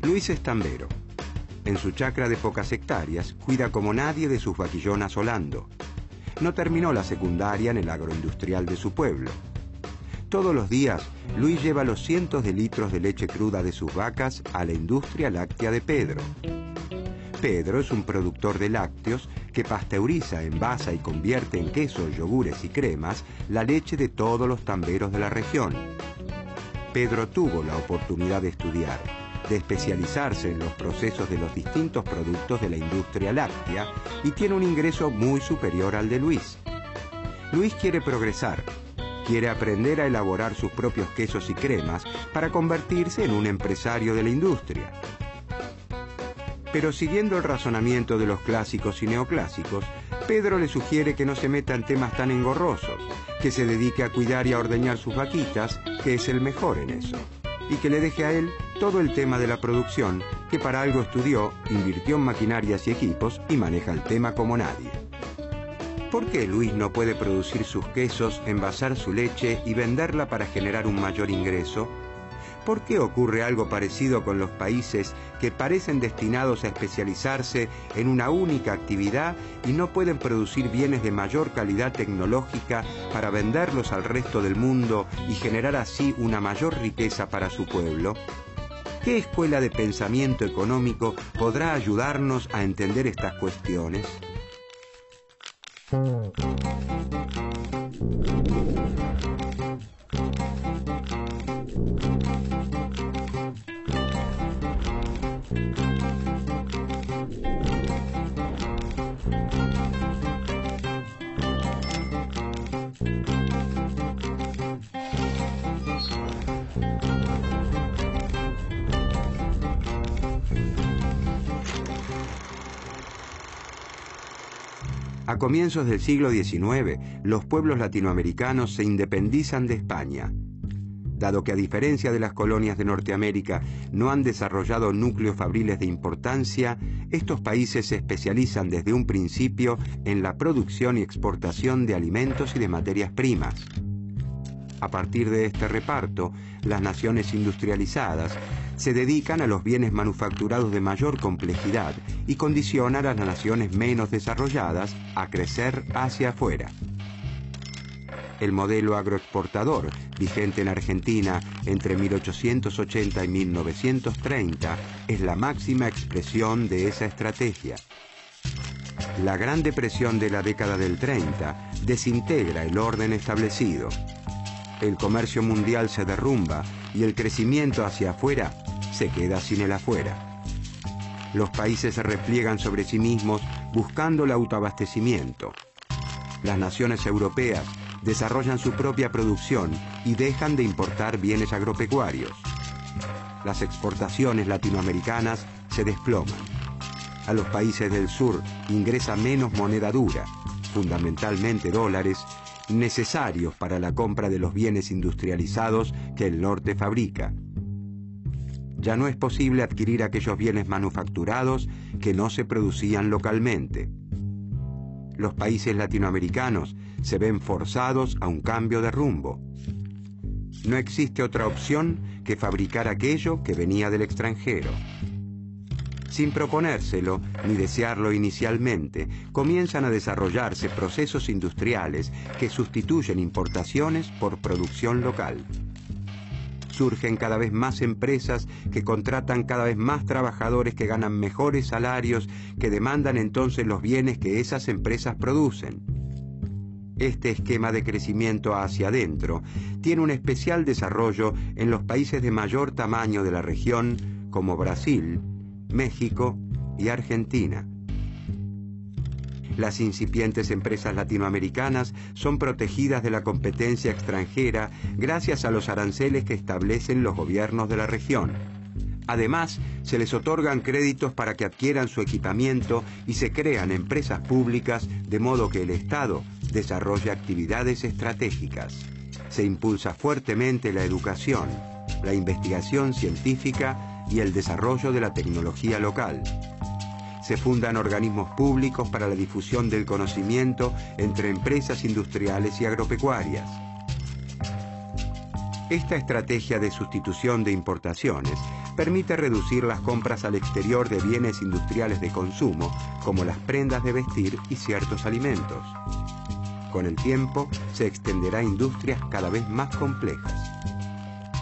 Luis es tambero. En su chacra de pocas hectáreas, cuida como nadie de sus vaquillonas Olando. No terminó la secundaria en el agroindustrial de su pueblo. Todos los días, Luis lleva los cientos de litros de leche cruda de sus vacas a la industria láctea de Pedro. Pedro es un productor de lácteos que pasteuriza, envasa y convierte en quesos, yogures y cremas la leche de todos los tamberos de la región. Pedro tuvo la oportunidad de estudiar, de especializarse en los procesos de los distintos productos de la industria láctea y tiene un ingreso muy superior al de Luis. Luis quiere progresar, quiere aprender a elaborar sus propios quesos y cremas para convertirse en un empresario de la industria. Pero siguiendo el razonamiento de los clásicos y neoclásicos, Pedro le sugiere que no se meta en temas tan engorrosos, que se dedique a cuidar y a ordeñar sus vaquitas, que es el mejor en eso, y que le deje a él todo el tema de la producción, que para algo estudió, invirtió en maquinarias y equipos y maneja el tema como nadie. ¿Por qué Luis no puede producir sus quesos, envasar su leche y venderla para generar un mayor ingreso? ¿Por qué ocurre algo parecido con los países que parecen destinados a especializarse en una única actividad y no pueden producir bienes de mayor calidad tecnológica para venderlos al resto del mundo y generar así una mayor riqueza para su pueblo? ¿Qué escuela de pensamiento económico podrá ayudarnos a entender estas cuestiones? A comienzos del siglo XIX, los pueblos latinoamericanos se independizan de España. Dado que a diferencia de las colonias de Norteamérica no han desarrollado núcleos fabriles de importancia, estos países se especializan desde un principio en la producción y exportación de alimentos y de materias primas. A partir de este reparto, las naciones industrializadas se dedican a los bienes manufacturados de mayor complejidad y condicionan a las naciones menos desarrolladas a crecer hacia afuera. El modelo agroexportador, vigente en Argentina entre 1880 y 1930, es la máxima expresión de esa estrategia. La Gran Depresión de la década del 30 desintegra el orden establecido. El comercio mundial se derrumba y el crecimiento hacia afuera se queda sin el afuera. Los países se repliegan sobre sí mismos buscando el autoabastecimiento. Las naciones europeas desarrollan su propia producción y dejan de importar bienes agropecuarios. Las exportaciones latinoamericanas se desploman. A los países del sur ingresa menos moneda dura, fundamentalmente dólares, necesarios para la compra de los bienes industrializados que el norte fabrica. Ya no es posible adquirir aquellos bienes manufacturados que no se producían localmente. Los países latinoamericanos se ven forzados a un cambio de rumbo. No existe otra opción que fabricar aquello que venía del extranjero. Sin proponérselo ni desearlo inicialmente, comienzan a desarrollarse procesos industriales que sustituyen importaciones por producción local. Surgen cada vez más empresas que contratan cada vez más trabajadores que ganan mejores salarios, que demandan entonces los bienes que esas empresas producen. Este esquema de crecimiento hacia adentro tiene un especial desarrollo en los países de mayor tamaño de la región, como Brasil, México y Argentina. Las incipientes empresas latinoamericanas son protegidas de la competencia extranjera gracias a los aranceles que establecen los gobiernos de la región. Además, se les otorgan créditos para que adquieran su equipamiento y se crean empresas públicas de modo que el Estado desarrolle actividades estratégicas. Se impulsa fuertemente la educación, la investigación científica y el desarrollo de la tecnología local. Se fundan organismos públicos para la difusión del conocimiento entre empresas industriales y agropecuarias. Esta estrategia de sustitución de importaciones permite reducir las compras al exterior de bienes industriales de consumo, como las prendas de vestir y ciertos alimentos. Con el tiempo, se extenderá a industrias cada vez más complejas.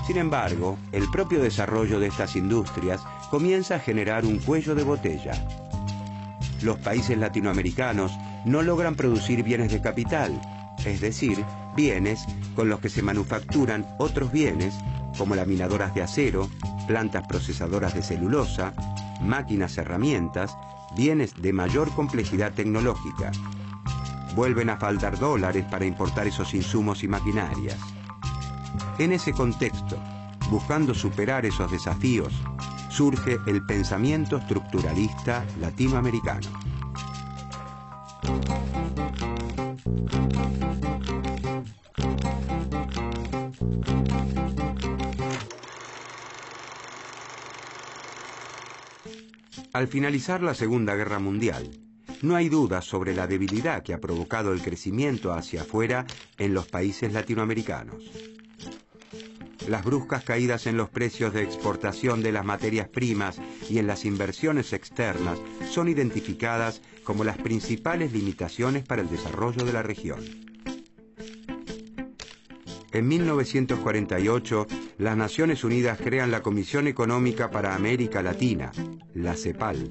Sin embargo, el propio desarrollo de estas industrias comienza a generar un cuello de botella. Los países latinoamericanos no logran producir bienes de capital, es decir, bienes con los que se manufacturan otros bienes, como laminadoras de acero, plantas procesadoras de celulosa, máquinas, herramientas, bienes de mayor complejidad tecnológica. Vuelven a faltar dólares para importar esos insumos y maquinarias. En ese contexto, buscando superar esos desafíos, surge el pensamiento estructuralista latinoamericano. Al finalizar la Segunda Guerra Mundial, no hay duda sobre la debilidad que ha provocado el crecimiento hacia afuera en los países latinoamericanos. Las bruscas caídas en los precios de exportación de las materias primas y en las inversiones externas son identificadas como las principales limitaciones para el desarrollo de la región. En 1948, las Naciones Unidas crean la Comisión Económica para América Latina, la CEPAL.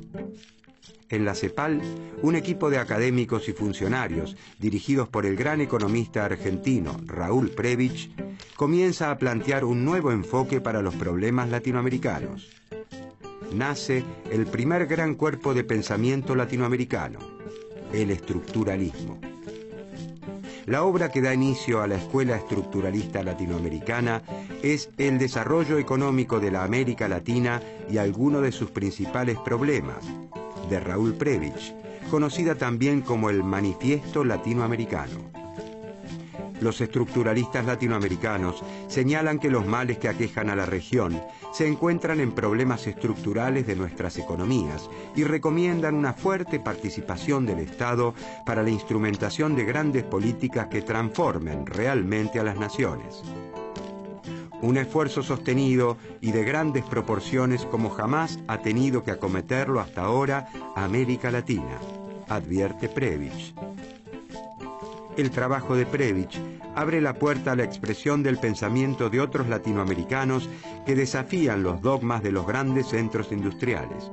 En la CEPAL, un equipo de académicos y funcionarios, dirigidos por el gran economista argentino Raúl Prebisch, comienza a plantear un nuevo enfoque para los problemas latinoamericanos. Nace el primer gran cuerpo de pensamiento latinoamericano, el estructuralismo. La obra que da inicio a la Escuela Estructuralista Latinoamericana es El desarrollo económico de la América Latina y algunos de sus principales problemas, de Raúl Prebisch, conocida también como el Manifiesto Latinoamericano. Los estructuralistas latinoamericanos señalan que los males que aquejan a la región se encuentran en problemas estructurales de nuestras economías y recomiendan una fuerte participación del Estado para la instrumentación de grandes políticas que transformen realmente a las naciones. Un esfuerzo sostenido y de grandes proporciones como jamás ha tenido que acometerlo hasta ahora América Latina, advierte Prebisch. El trabajo de Prebisch abre la puerta a la expresión del pensamiento de otros latinoamericanos que desafían los dogmas de los grandes centros industriales.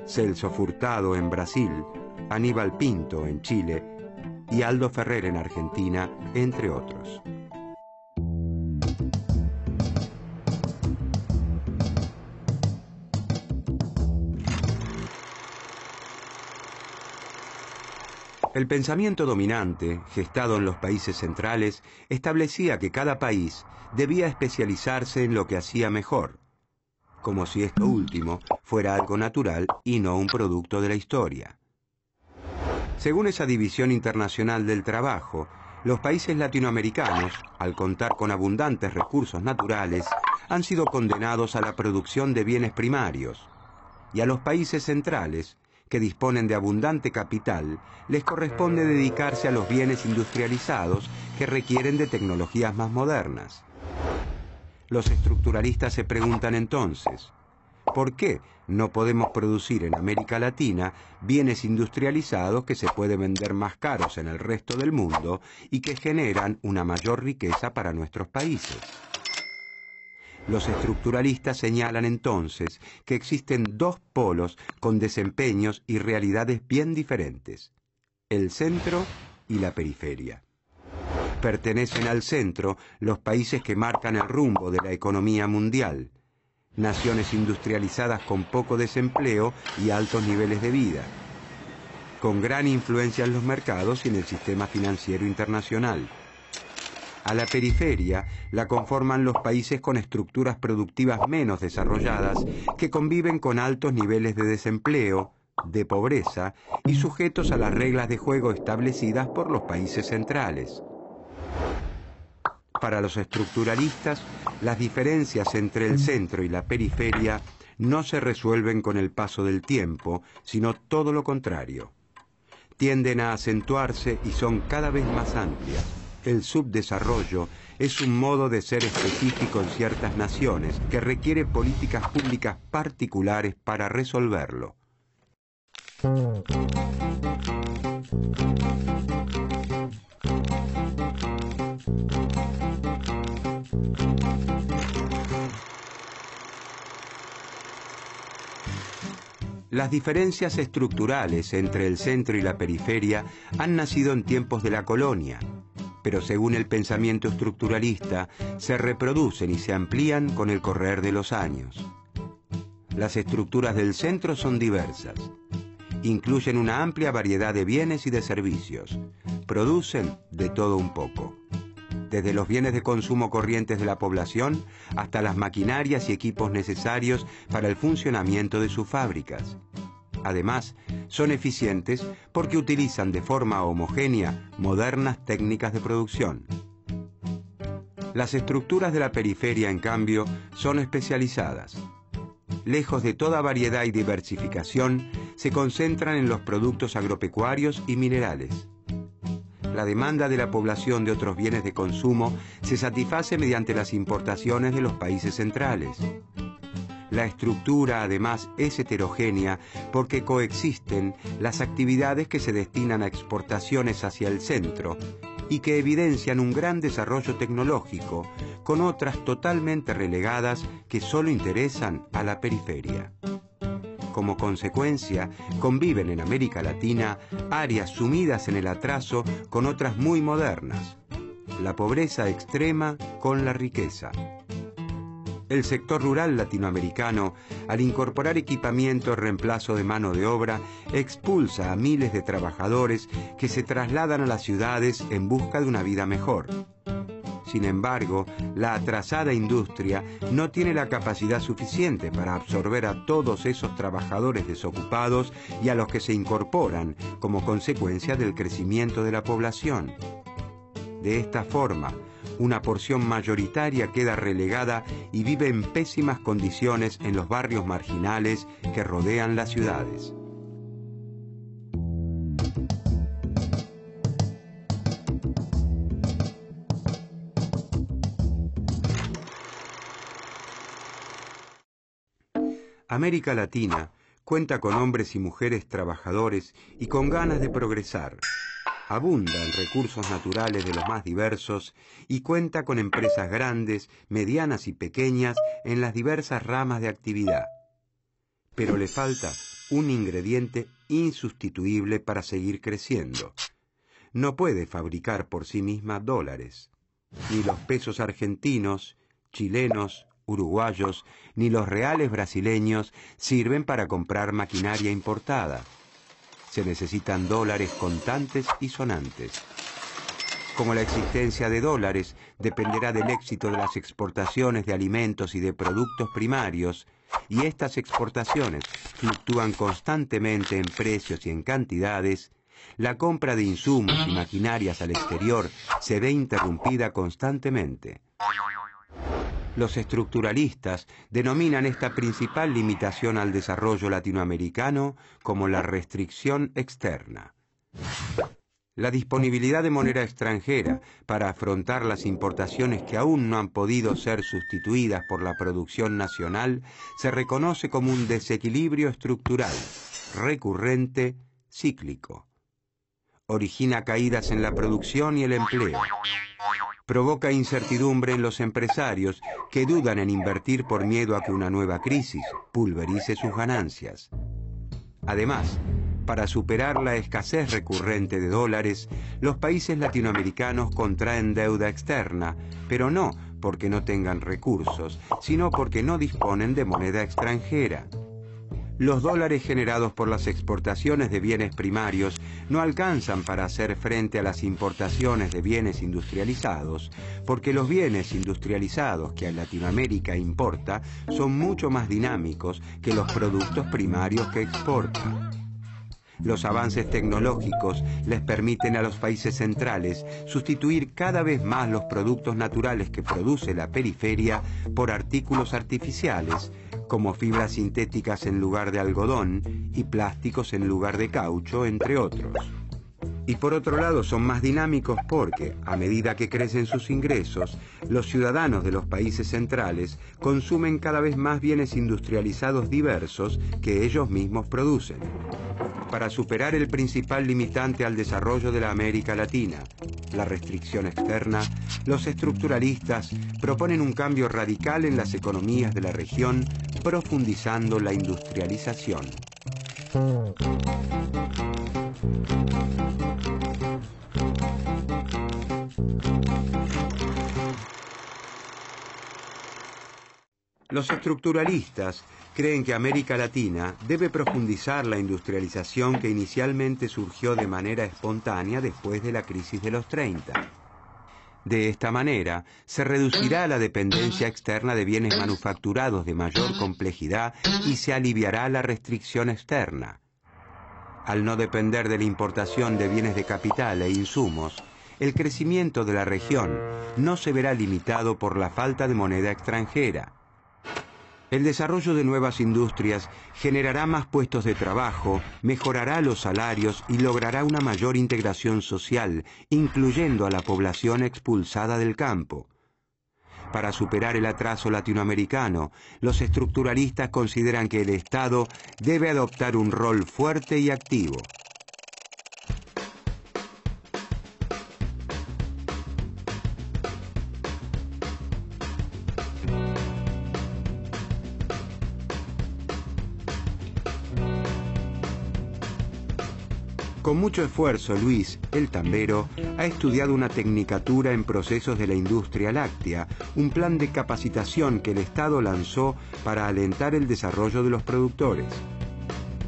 Celso Furtado en Brasil, Aníbal Pinto en Chile y Aldo Ferrer en Argentina, entre otros. El pensamiento dominante, gestado en los países centrales, establecía que cada país debía especializarse en lo que hacía mejor, como si esto último fuera algo natural y no un producto de la historia. Según esa división internacional del trabajo, los países latinoamericanos, al contar con abundantes recursos naturales, han sido condenados a la producción de bienes primarios, y a los países centrales, que disponen de abundante capital, les corresponde dedicarse a los bienes industrializados que requieren de tecnologías más modernas. Los estructuralistas se preguntan entonces, ¿por qué no podemos producir en América Latina bienes industrializados que se pueden vender más caros en el resto del mundo y que generan una mayor riqueza para nuestros países? Los estructuralistas señalan entonces que existen dos polos con desempeños y realidades bien diferentes, el centro y la periferia. Pertenecen al centro los países que marcan el rumbo de la economía mundial, naciones industrializadas con poco desempleo y altos niveles de vida, con gran influencia en los mercados y en el sistema financiero internacional. A la periferia la conforman los países con estructuras productivas menos desarrolladas que conviven con altos niveles de desempleo, de pobreza y sujetos a las reglas de juego establecidas por los países centrales. Para los estructuralistas, las diferencias entre el centro y la periferia no se resuelven con el paso del tiempo, sino todo lo contrario. Tienden a acentuarse y son cada vez más amplias. El subdesarrollo es un modo de ser específico en ciertas naciones que requiere políticas públicas particulares para resolverlo. Las diferencias estructurales entre el centro y la periferia han nacido en tiempos de la colonia, pero según el pensamiento estructuralista, se reproducen y se amplían con el correr de los años. Las estructuras del centro son diversas. Incluyen una amplia variedad de bienes y de servicios. Producen de todo un poco. Desde los bienes de consumo corrientes de la población hasta las maquinarias y equipos necesarios para el funcionamiento de sus fábricas. Además, son eficientes porque utilizan de forma homogénea modernas técnicas de producción. Las estructuras de la periferia, en cambio, son especializadas. Lejos de toda variedad y diversificación, se concentran en los productos agropecuarios y minerales. La demanda de la población de otros bienes de consumo se satisface mediante las importaciones de los países centrales. La estructura, además, es heterogénea porque coexisten las actividades que se destinan a exportaciones hacia el centro y que evidencian un gran desarrollo tecnológico, con otras totalmente relegadas que solo interesan a la periferia. Como consecuencia, conviven en América Latina áreas sumidas en el atraso con otras muy modernas, la pobreza extrema con la riqueza. El sector rural latinoamericano, al incorporar equipamiento en reemplazo de mano de obra, expulsa a miles de trabajadores que se trasladan a las ciudades en busca de una vida mejor. Sin embargo, la atrasada industria no tiene la capacidad suficiente para absorber a todos esos trabajadores desocupados y a los que se incorporan como consecuencia del crecimiento de la población. De esta forma, una porción mayoritaria queda relegada y vive en pésimas condiciones en los barrios marginales que rodean las ciudades. América Latina cuenta con hombres y mujeres trabajadores y con ganas de progresar. Abunda en recursos naturales de los más diversos y cuenta con empresas grandes, medianas y pequeñas en las diversas ramas de actividad. Pero le falta un ingrediente insustituible para seguir creciendo. No puede fabricar por sí misma dólares. Ni los pesos argentinos, chilenos, uruguayos, ni los reales brasileños sirven para comprar maquinaria importada. Se necesitan dólares contantes y sonantes. Como la existencia de dólares dependerá del éxito de las exportaciones de alimentos y de productos primarios, y estas exportaciones fluctúan constantemente en precios y en cantidades, la compra de insumos y maquinarias al exterior se ve interrumpida constantemente. Los estructuralistas denominan esta principal limitación al desarrollo latinoamericano como la restricción externa. La disponibilidad de moneda extranjera para afrontar las importaciones que aún no han podido ser sustituidas por la producción nacional se reconoce como un desequilibrio estructural, recurrente, cíclico. Origina caídas en la producción y el empleo. Provoca incertidumbre en los empresarios que dudan en invertir por miedo a que una nueva crisis pulverice sus ganancias. Además, para superar la escasez recurrente de dólares, los países latinoamericanos contraen deuda externa, pero no porque no tengan recursos, sino porque no disponen de moneda extranjera. Los dólares generados por las exportaciones de bienes primarios no alcanzan para hacer frente a las importaciones de bienes industrializados, porque los bienes industrializados que a Latinoamérica importa son mucho más dinámicos que los productos primarios que exporta. Los avances tecnológicos les permiten a los países centrales sustituir cada vez más los productos naturales que produce la periferia por artículos artificiales, como fibras sintéticas en lugar de algodón y plásticos en lugar de caucho, entre otros. Y por otro lado son más dinámicos porque, a medida que crecen sus ingresos, los ciudadanos de los países centrales consumen cada vez más bienes industrializados diversos que ellos mismos producen. Para superar el principal limitante al desarrollo de la América Latina, la restricción externa, los estructuralistas proponen un cambio radical en las economías de la región, profundizando la industrialización. Los estructuralistas creen que América Latina debe profundizar la industrialización que inicialmente surgió de manera espontánea después de la crisis de los 30. De esta manera, se reducirá la dependencia externa de bienes manufacturados de mayor complejidad y se aliviará la restricción externa. Al no depender de la importación de bienes de capital e insumos, el crecimiento de la región no se verá limitado por la falta de moneda extranjera. El desarrollo de nuevas industrias generará más puestos de trabajo, mejorará los salarios y logrará una mayor integración social, incluyendo a la población expulsada del campo. Para superar el atraso latinoamericano, los estructuralistas consideran que el Estado debe adoptar un rol fuerte y activo. Con mucho esfuerzo, Luis, el tambero, ha estudiado una tecnicatura en procesos de la industria láctea, un plan de capacitación que el Estado lanzó para alentar el desarrollo de los productores.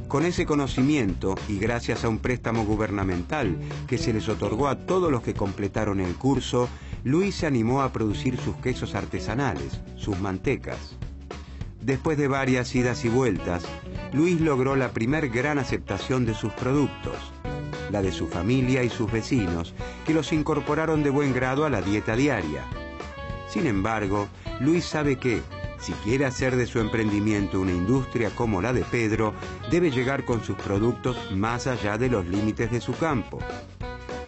Con ese conocimiento, y gracias a un préstamo gubernamental que se les otorgó a todos los que completaron el curso, Luis se animó a producir sus quesos artesanales, sus mantecas. Después de varias idas y vueltas, Luis logró la primer gran aceptación de sus productos, la de su familia y sus vecinos, que los incorporaron de buen grado a la dieta diaria. Sin embargo, Luis sabe que, si quiere hacer de su emprendimiento una industria como la de Pedro, debe llegar con sus productos más allá de los límites de su campo.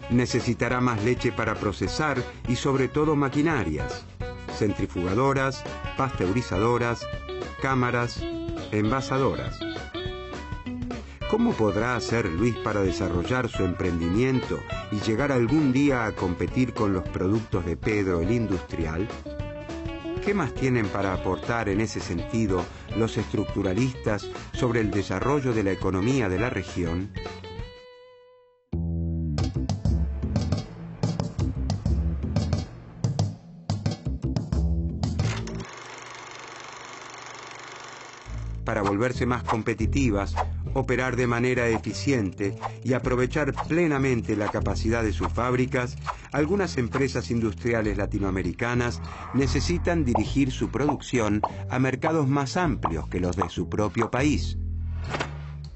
Necesitará más leche para procesar y sobre todo maquinarias, centrifugadoras, pasteurizadoras, cámaras, envasadoras. ¿Cómo podrá hacer Luis para desarrollar su emprendimiento y llegar algún día a competir con los productos de Pedro el Industrial? ¿Qué más tienen para aportar en ese sentido los estructuralistas sobre el desarrollo de la economía de la región? Para volverse más competitivas, operar de manera eficiente y aprovechar plenamente la capacidad de sus fábricas, algunas empresas industriales latinoamericanas necesitan dirigir su producción a mercados más amplios que los de su propio país.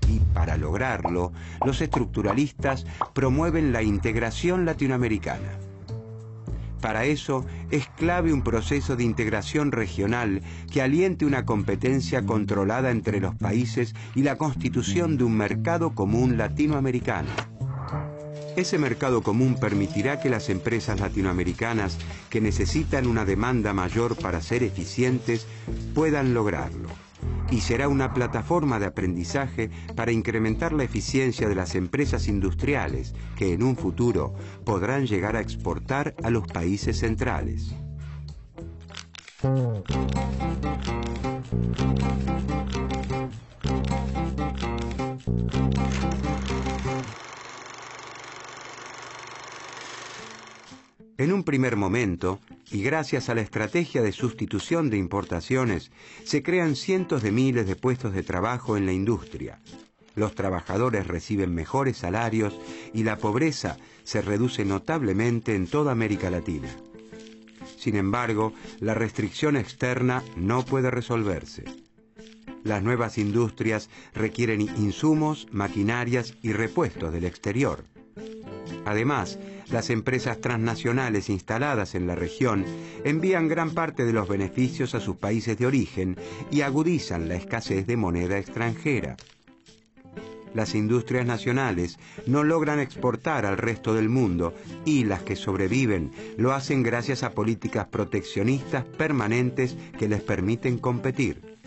Y para lograrlo, los estructuralistas promueven la integración latinoamericana. Para eso es clave un proceso de integración regional que aliente una competencia controlada entre los países y la constitución de un mercado común latinoamericano. Ese mercado común permitirá que las empresas latinoamericanas que necesitan una demanda mayor para ser eficientes puedan lograrlo. Y será una plataforma de aprendizaje para incrementar la eficiencia de las empresas industriales que en un futuro podrán llegar a exportar a los países centrales. En un primer momento, y gracias a la estrategia de sustitución de importaciones, se crean cientos de miles de puestos de trabajo en la industria. Los trabajadores reciben mejores salarios y la pobreza se reduce notablemente en toda América Latina. Sin embargo, la restricción externa no puede resolverse. Las nuevas industrias requieren insumos, maquinarias y repuestos del exterior. Además, las empresas transnacionales instaladas en la región envían gran parte de los beneficios a sus países de origen y agudizan la escasez de moneda extranjera. Las industrias nacionales no logran exportar al resto del mundo y las que sobreviven lo hacen gracias a políticas proteccionistas permanentes que les permiten competir.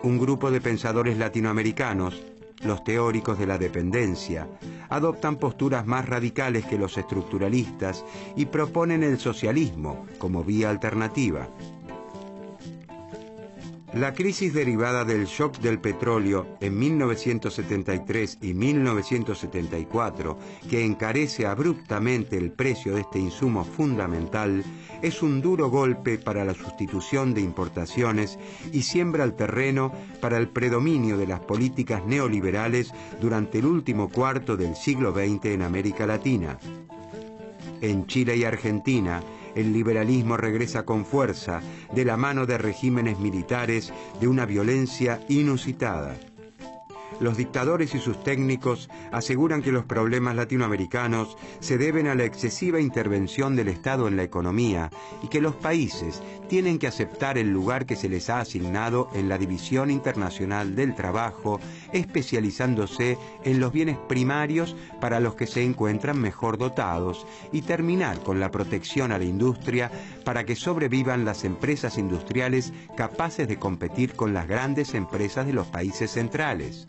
Un grupo de pensadores latinoamericanos, los teóricos de la dependencia, adoptan posturas más radicales que los estructuralistas y proponen el socialismo como vía alternativa. La crisis derivada del shock del petróleo en 1973 y 1974, que encarece abruptamente el precio de este insumo fundamental, es un duro golpe para la sustitución de importaciones y siembra el terreno para el predominio de las políticas neoliberales durante el último cuarto del siglo XX en América Latina. En Chile y Argentina, el liberalismo regresa con fuerza de la mano de regímenes militares de una violencia inusitada. Los dictadores y sus técnicos aseguran que los problemas latinoamericanos se deben a la excesiva intervención del Estado en la economía y que los países tienen que aceptar el lugar que se les ha asignado en la división internacional del trabajo, especializándose en los bienes primarios para los que se encuentran mejor dotados y terminar con la protección a la industria para que sobrevivan las empresas industriales capaces de competir con las grandes empresas de los países centrales.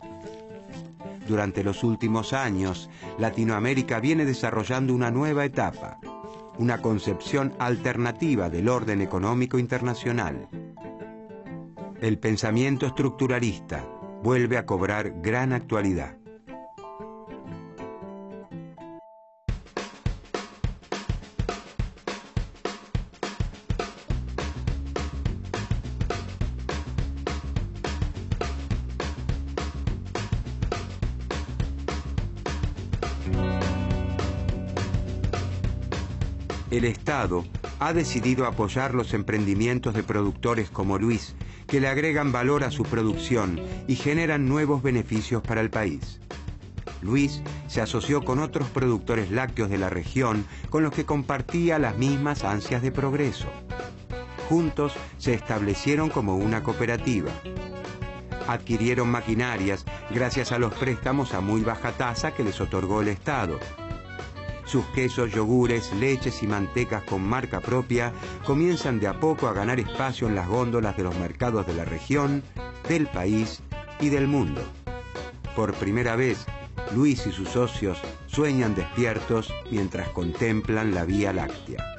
Durante los últimos años, Latinoamérica viene desarrollando una nueva etapa, una concepción alternativa del orden económico internacional. El pensamiento estructuralista vuelve a cobrar gran actualidad. El Estado ha decidido apoyar los emprendimientos de productores como Luis, que le agregan valor a su producción y generan nuevos beneficios para el país. Luis se asoció con otros productores lácteos de la región con los que compartía las mismas ansias de progreso. Juntos se establecieron como una cooperativa. Adquirieron maquinarias gracias a los préstamos a muy baja tasa que les otorgó el Estado. Sus quesos, yogures, leches y mantecas con marca propia comienzan de a poco a ganar espacio en las góndolas de los mercados de la región, del país y del mundo. Por primera vez, Luis y sus socios sueñan despiertos mientras contemplan la Vía Láctea.